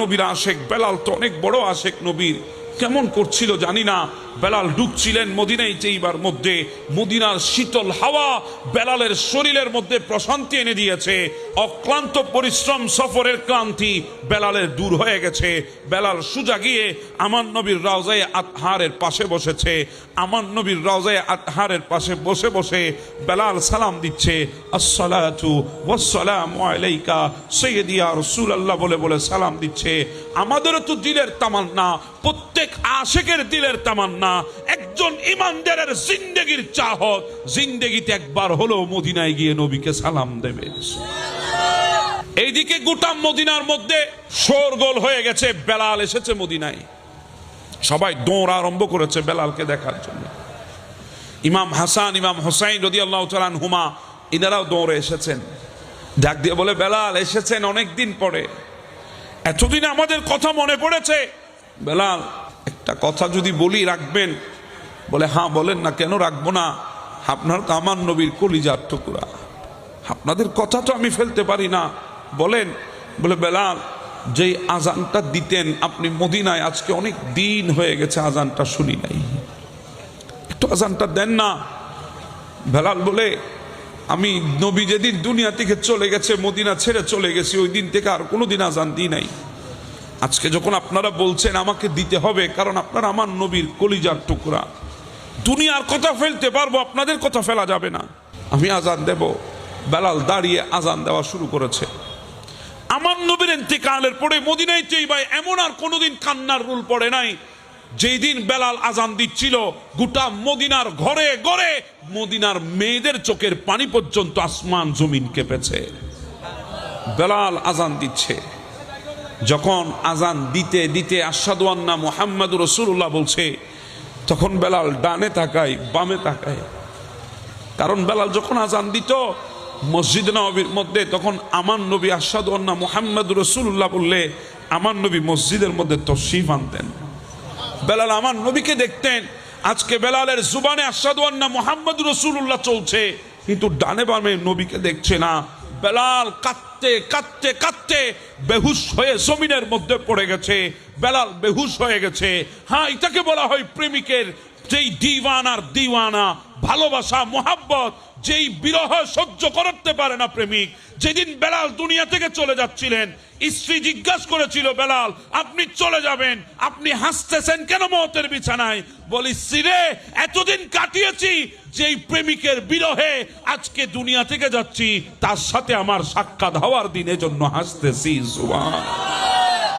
নবীর আশেক, বেলাল তো অনেক বড় আশেক নবীর। কেমন করছিল জানি না, বেলাল ঢুকছিলেন মদিনায় এইবার মধ্যে, মদিনার শীতল হাওয়া বেলালের শরীরের মধ্যে প্রশান্তি এনে দিয়েছে। অক্লান্ত পরিশ্রম, সফরের ক্লান্তি বেলালের দূর হয়ে গেছে। বেলাল সোজা গিয়ে আমার নবীর রওজায়ে আতহারের পাশে বসেছে। আমার নবীর রওজায়ে আতহারের পাশে বসে বসে বেলাল সালাম দিচ্ছে, আসসালাতু ওয়াসসালামু আলাইকা সাইয়্যিদি ইয়া রাসূলুল্লাহ বলে বলে সালাম দিচ্ছে। আমাদেরও তো দিলের তামান্না, প্রত্যেক আশেকের দিলের তামান্না, একজন ইমানদারের জিন্দেগির চাহত, জিন্দেগিতে একবার হলেও মদিনায় গিয়ে নবীকে সালাম দেবে। এইদিকে গোটা মদিনার মধ্যে শোরগোল হয়ে গেছে, বেলাল এসেছে মদিনায়। সবাই দৌড় আরম্ভ করেছে বেলালকে দেখার জন্য। ইমাম হাসান, ইমাম হোসাইন রাদিয়াল্লাহু তাআলা আনহুমা ইনারাও দৌড়ে এসেছেন। ডাক দিয়ে বলে, বেলাল এসেছেন অনেক দিন পরে, এতদিন আমাদের কথা মনে পড়েছে। বেলাল, একটা কথা যদি বলি রাখবেন? বলে, হ্যাঁ বলেন না, কেন রাখবো না, আপনার আমার নবীর কলিজার টুকরা, আপনাদের কথা তো আমি ফেলতে পারি না, বলেন। বলে, বেলাল, যেই আজানটা দিতেন আপনি মদিনায়, আজকে অনেক দিন হয়ে গেছে আজানটা শুনি নাই, একটু আজানটা দেন না। বেলাল বলে, আমি নবী যেদিন দুনিয়া থেকে চলে গেছে, মদিনা ছেড়ে চলে গেছি, ওই দিন থেকে আর কোনোদিন আজান দিই নাই। আজকে যখন আপনারা বলছেন আমাকে দিতে হবে, কারণ আপনারা আমার নবীর কলিজার টুকরা, দুনিয়ার কথা ফেলতে পারবো, আপনাদের কথা ফেলা যাবে না, আমি আজান দেব। বেলাল দাঁড়িয়ে আজান দেওয়া শুরু করেছে। আমার নবীর ইন্তেকালের পরে মদিনায় ভাই এমন আর কোনোদিন কান্নার রুল পড়ে নাই। যেই দিন বেলাল আজান দিচ্ছিল, গোটা মদিনার ঘরে ঘরে মদিনার মেয়েদের চোখের পানি পর্যন্ত আসমান জমিন কেঁপেছে। বেলাল আজান দিচ্ছে, যখন আজান দিতে দিতে আশহাদু আন্না মুহাম্মাদুর রাসূলুল্লাহ বলছে, তখন বেলাল ডানে তাকায়, বামে তাকায়। কারণ বেলাল যখন আজান দিত মসজিদ নববীর মধ্যে, তখন আমার নবী আশহাদু আন্না মুহাম্মাদুর রাসূলুল্লাহ বললে আমার নবী মসজিদের মধ্যে তশরিফ আনতেন। বেলাল আমার নবীকে দেখতেন। আজকে বেলালের জুবানে আশহাদু আন্না মুহাম্মাদুর রাসূলুল্লাহ চলছে, কিন্তু ডানে বামে নবীকে দেখছে না। বেলাল কাঁদতে কাঁদতে কাঁদতে বেহুশ হয়ে জমিনের মধ্যে পড়ে গেছে। বেলাল বেহুশ হয়ে গেছে। হ্যাঁ, এটাকে বলা হয় প্রেমিকের যেই দিওয়ানার দিওয়ানা, ভালোবাসা, মোহাব্বত, যেই বিরহ সহ্য করতে পারে না প্রেমিক। যেদিন বেলাল দুনিয়া থেকে চলে যাচ্ছিলেন, স্ত্রী জিজ্ঞাসা করেছিল, বেলাল আপনি চলে যাবেন, আপনি হাসতেছেন কেন মওতের বিছানায়? বলি, সিরে এতদিন কাটিয়েছি যেই প্রেমিকের বিরহে, আজকে দুনিয়া থেকে যাচ্ছি, তার সাথে আমার সাক্ষাৎ হওয়ার দিনের জন্য হাসতেছি। সুবহানাল্লাহ।